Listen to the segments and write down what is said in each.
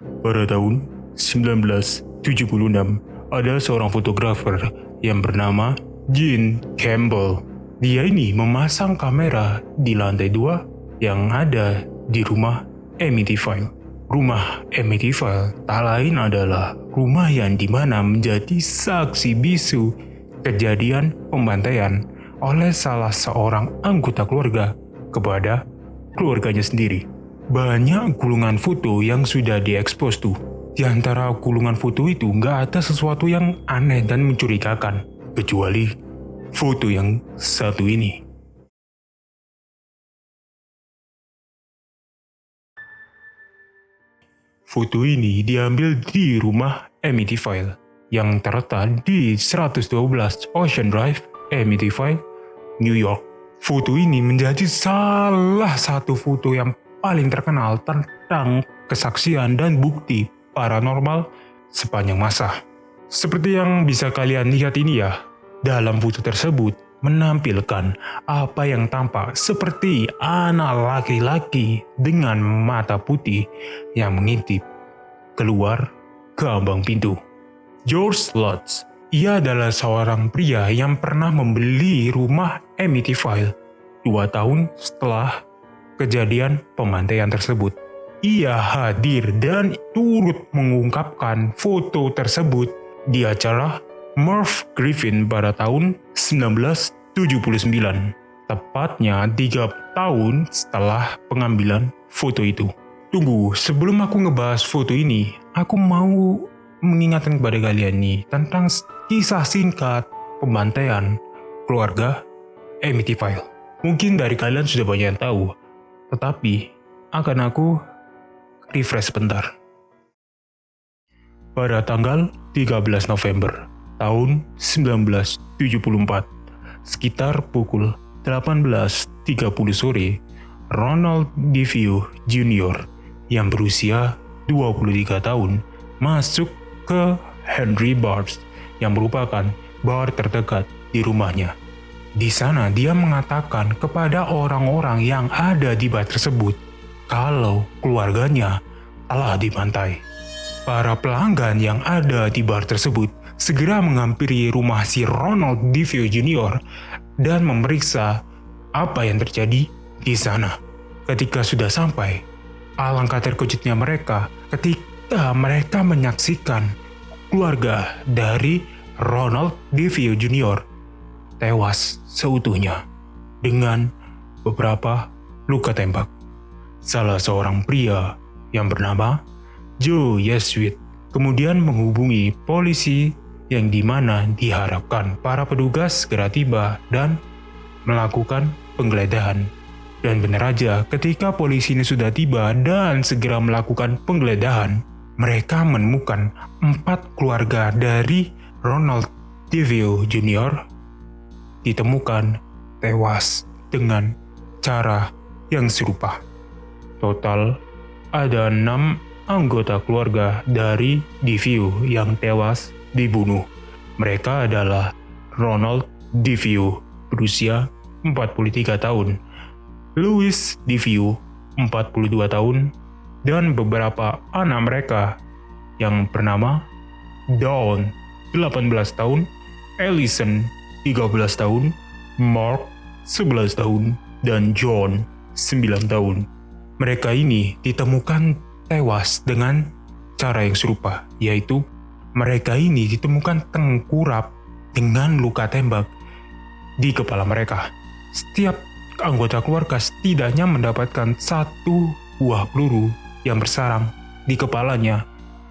Pada tahun 1976, ada seorang fotografer yang bernama Gene Campbell. Dia ini memasang kamera di lantai 2 yang ada di rumah Amityville. Rumah Amityville tak lain adalah rumah yang dimana menjadi saksi bisu kejadian pembantaian oleh salah seorang anggota keluarga kepada keluarganya sendiri. Banyak gulungan foto yang sudah diekspos tuh. Di antara gulungan foto itu nggak ada sesuatu yang aneh dan mencurigakan, kecuali foto yang satu ini. Foto ini diambil di rumah Amityville yang terletak di 112 Ocean Drive, Amityville, New York. Foto ini menjadi salah satu foto yang paling terkenal tentang kesaksian dan bukti paranormal sepanjang masa. Seperti yang bisa kalian lihat ini ya, dalam foto tersebut menampilkan apa yang tampak seperti anak laki-laki dengan mata putih yang mengintip keluar ke ambang pintu. George Lutz, ia adalah seorang pria yang pernah membeli rumah Amityville 2 tahun setelah kejadian pembantaian tersebut. Ia hadir dan turut mengungkapkan foto tersebut di acara Merv Griffin pada tahun 1979, tepatnya 3 tahun setelah pengambilan foto itu. Tunggu, sebelum aku ngebahas foto ini, aku mau mengingatkan kepada kalian nih tentang kisah singkat pembantaian keluarga Amityville. Mungkin dari kalian sudah banyak yang tahu, tetapi akan aku refresh sebentar. Pada tanggal 13 November tahun 1974, sekitar pukul 18.30 sore, Ronald DeFeo Jr. yang berusia 23 tahun masuk ke Henry Bars yang merupakan bar terdekat di rumahnya. Di sana dia mengatakan kepada orang-orang yang ada di bar tersebut kalau keluarganya telah dibantai. Para pelanggan yang ada di bar tersebut segera menghampiri rumah si Ronald DeFeo Jr. dan memeriksa apa yang terjadi di sana. Ketika sudah sampai, alangkah terkejutnya mereka ketika mereka menyaksikan keluarga dari Ronald DeFeo Jr. tewas seutuhnya dengan beberapa luka tembak. Salah seorang pria yang bernama Joe Yeswit kemudian menghubungi polisi yang dimana diharapkan para petugas segera tiba dan melakukan penggeledahan. Dan benar aja, ketika polisi ini sudah tiba dan segera melakukan penggeledahan, mereka menemukan 4 keluarga dari Ronald DeFeo Jr. ditemukan tewas dengan cara yang serupa. Total ada 6 anggota keluarga dari DeFeo yang tewas dibunuh. Mereka adalah Ronald DeFeo berusia 43 tahun, Louis DeFeo 42 tahun, dan beberapa anak mereka yang bernama Dawn 18 tahun, Allison 13 tahun, Mark 11 tahun, dan John 9 tahun. Mereka ini ditemukan tewas dengan cara yang serupa, yaitu mereka ini ditemukan tengkurap dengan luka tembak di kepala mereka. Setiap anggota keluarga setidaknya mendapatkan 1 buah peluru yang bersarang di kepalanya,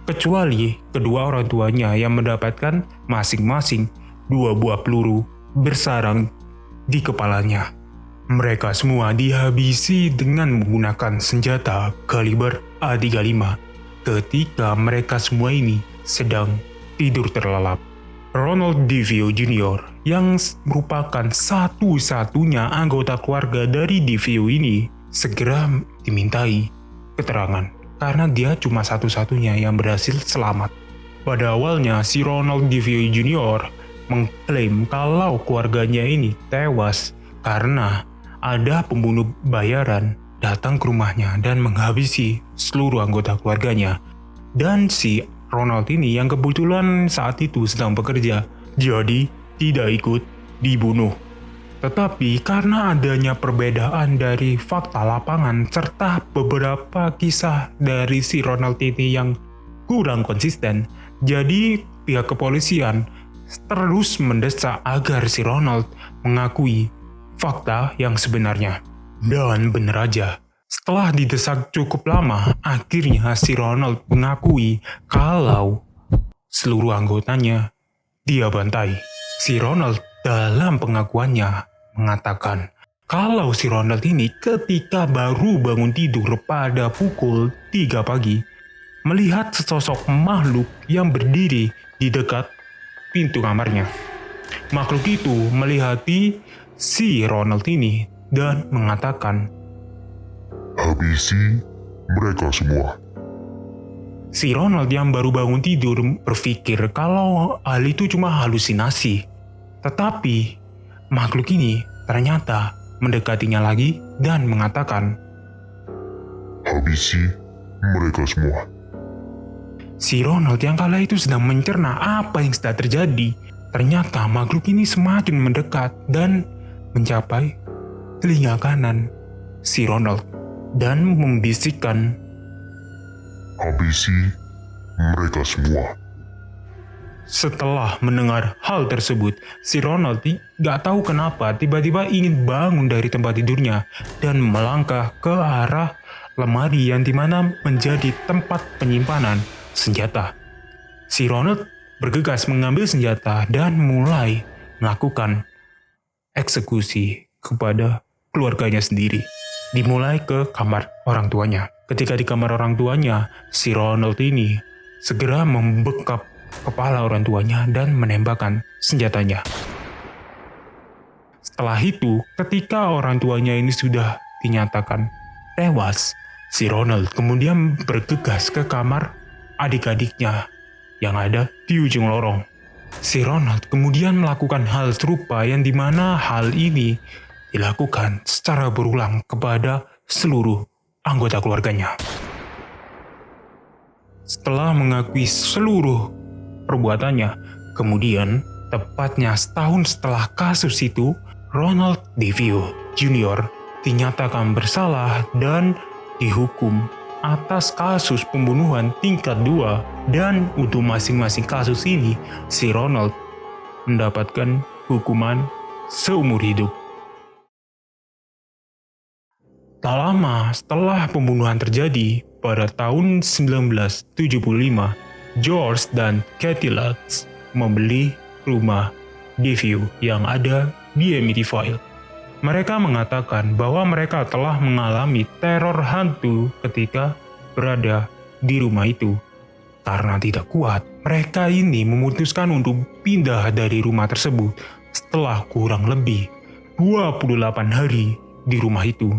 kecuali kedua orang tuanya yang mendapatkan masing-masing 2 buah peluru bersarang di kepalanya. Mereka semua dihabisi dengan menggunakan senjata kaliber A35 ketika mereka semua ini sedang tidur terlelap. Ronald DeFeo Jr. yang merupakan satu-satunya anggota keluarga dari DeFeo ini segera dimintai keterangan karena dia cuma satu-satunya yang berhasil selamat. Pada awalnya si Ronald DeFeo Jr. mengklaim kalau keluarganya ini tewas karena ada pembunuh bayaran datang ke rumahnya dan menghabisi seluruh anggota keluarganya. dan si Ronald ini yang kebetulan saat itu sedang bekerja, jadi tidak ikut dibunuh. Tetapi karena adanya perbedaan dari fakta lapangan serta beberapa kisah dari si Ronald ini yang kurang konsisten, jadi pihak kepolisian terus mendesak agar si Ronald mengakui fakta yang sebenarnya. Dan benar aja, setelah didesak cukup lama, akhirnya si Ronald mengakui kalau seluruh anggotanya dia bantai. Si Ronald dalam pengakuannya mengatakan kalau si Ronald ini ketika baru bangun tidur pada pukul 3 pagi, melihat sesosok makhluk yang berdiri di dekat pintu kamarnya. Makhluk itu melihati si Ronald ini dan mengatakan, "Habisi mereka semua." si Ronald yang baru bangun tidur berpikir kalau hal itu cuma halusinasi. Tetapi makhluk ini ternyata mendekatinya lagi dan mengatakan, "Habisi mereka semua." si Ronald yang kala itu sedang mencerna apa yang sedang terjadi. Ternyata makhluk ini semakin mendekat dan mencapai telinga kanan si Ronald dan membisikkan, "Habisi mereka semua." Setelah mendengar hal tersebut, si Ronald gak tahu kenapa tiba-tiba ingin bangun dari tempat tidurnya dan melangkah ke arah lemari yang dimana menjadi tempat penyimpanan senjata. Si Ronald bergegas mengambil senjata dan mulai melakukan eksekusi kepada keluarganya sendiri. Dimulai ke kamar orang tuanya. Ketika di kamar orang tuanya, si Ronald ini segera membekap kepala orang tuanya dan menembakkan senjatanya. Setelah itu, ketika orang tuanya ini sudah dinyatakan tewas, si Ronald kemudian bergegas ke kamar adik-adiknya yang ada di ujung lorong. Si Ronald kemudian melakukan hal serupa yang dimana hal ini dilakukan secara berulang kepada seluruh anggota keluarganya. Setelah mengakui seluruh perbuatannya, kemudian tepatnya setahun setelah kasus itu, Ronald DeVio Jr. dinyatakan bersalah dan dihukum atas kasus pembunuhan tingkat 2, dan untuk masing-masing kasus ini si Ronald mendapatkan hukuman seumur hidup. Tak lama setelah pembunuhan terjadi pada tahun 1975, George dan Kathy Lutz membeli rumah DeVio yang ada di Amityville. Mereka mengatakan bahwa mereka telah mengalami teror hantu ketika berada di rumah itu. Karena tidak kuat, mereka ini memutuskan untuk pindah dari rumah tersebut setelah kurang lebih 28 hari di rumah itu.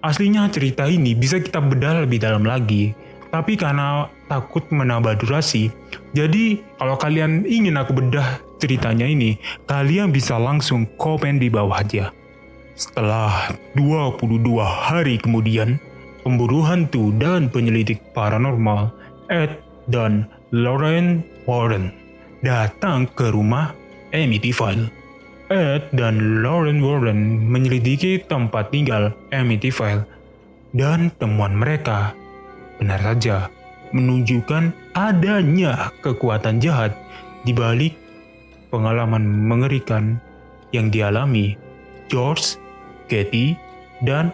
Aslinya cerita ini bisa kita bedah lebih dalam lagi, tapi karena takut menambah durasi, jadi kalau kalian ingin aku bedah ceritanya ini, kalian bisa langsung komen di bawah aja. Setelah 22 hari kemudian, pemburu hantu dan penyelidik paranormal Ed dan Lauren Warren datang ke rumah Amityville. Ed dan Lauren Warren menyelidiki tempat tinggal Amityville, dan temuan mereka benar saja menunjukkan adanya kekuatan jahat di balik pengalaman mengerikan yang dialami George, Kathy, dan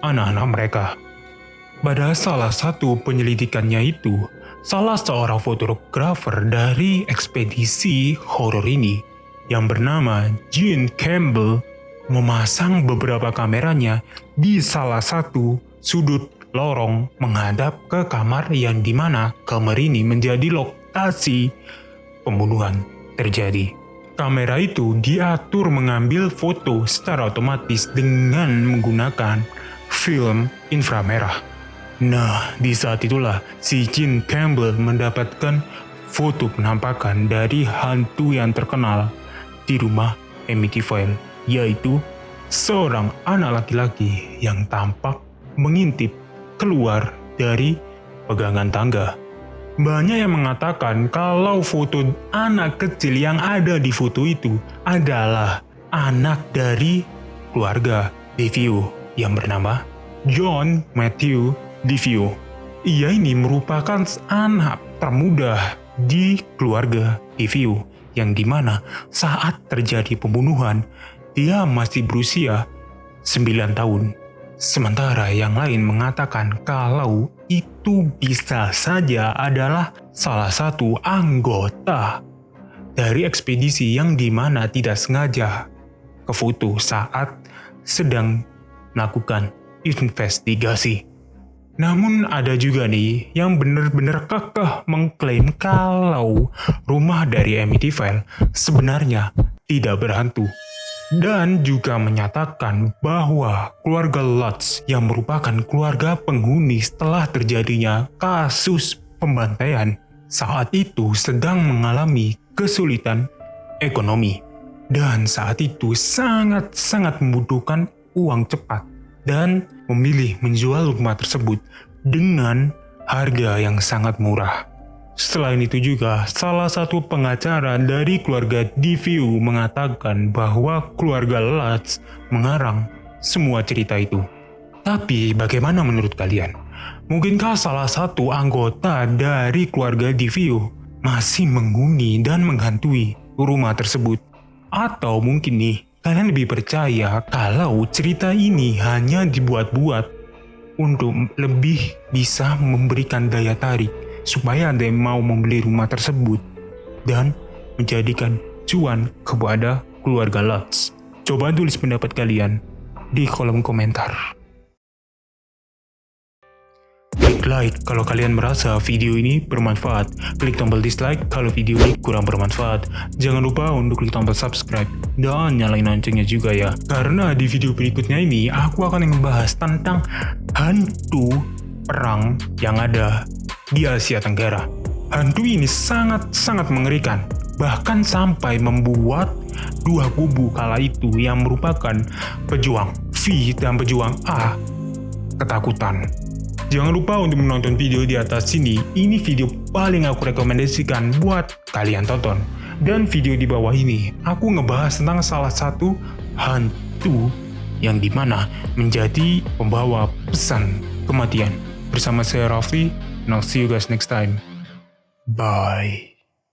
anak-anak mereka. Pada salah satu penyelidikannya itu, salah seorang fotografer dari ekspedisi horor ini yang bernama Gene Campbell memasang beberapa kameranya di salah satu sudut lorong menghadap ke kamar yang dimana kamar ini menjadi lokasi pembunuhan terjadi. Kamera itu diatur mengambil foto secara otomatis dengan menggunakan film inframerah. Nah, di saat itulah si Gene Campbell mendapatkan foto penampakan dari hantu yang terkenal di rumah Amityville, yaitu seorang anak laki-laki yang tampak mengintip keluar dari pegangan tangga. Banyak yang mengatakan kalau foto anak kecil yang ada di foto itu adalah anak dari keluarga DeVio yang bernama John Matthew DeVio. Ia ini merupakan anak termuda di keluarga DeVio yang dimana saat terjadi pembunuhan dia masih berusia 9 tahun. Sementara yang lain mengatakan kalau itu bisa saja adalah salah satu anggota dari ekspedisi yang dimana tidak sengaja ke foto saat sedang melakukan investigasi. Namun ada juga nih yang benar-benar kekeh mengklaim kalau rumah dari Amityville sebenarnya tidak berhantu. Dan juga menyatakan bahwa keluarga Lutz yang merupakan keluarga penghuni setelah terjadinya kasus pembantaian saat itu sedang mengalami kesulitan ekonomi. Dan saat itu sangat-sangat membutuhkan uang cepat dan memilih menjual rumah tersebut dengan harga yang sangat murah. Selain itu juga, salah satu pengacara dari keluarga DeVio mengatakan bahwa keluarga Lutz mengarang semua cerita itu. Tapi bagaimana menurut kalian? Mungkinkah salah satu anggota dari keluarga DeVio masih menghuni dan menghantui rumah tersebut? Atau mungkin nih, kalian lebih percaya kalau cerita ini hanya dibuat-buat untuk lebih bisa memberikan daya tarik supaya ada yang mau membeli rumah tersebut dan menjadikan cuan kepada keluarga Lutz. Coba tulis pendapat kalian di kolom komentar. Klik like kalau kalian merasa video ini bermanfaat. Klik tombol dislike kalau video ini kurang bermanfaat. Jangan lupa untuk klik tombol subscribe dan nyalain loncengnya juga ya. Karena di video berikutnya ini aku akan membahas tentang hantu perang yang ada di Asia Tenggara. Hantu ini sangat-sangat mengerikan, bahkan sampai membuat dua kubu kala itu yang merupakan pejuang V dan pejuang A ketakutan. Jangan lupa untuk menonton video di atas sini, ini video paling aku rekomendasikan buat kalian tonton. Dan video di bawah ini, aku ngebahas tentang salah satu hantu yang dimana menjadi pembawa pesan kematian. Bersama saya Raffi, and I'll see you guys next time. Bye.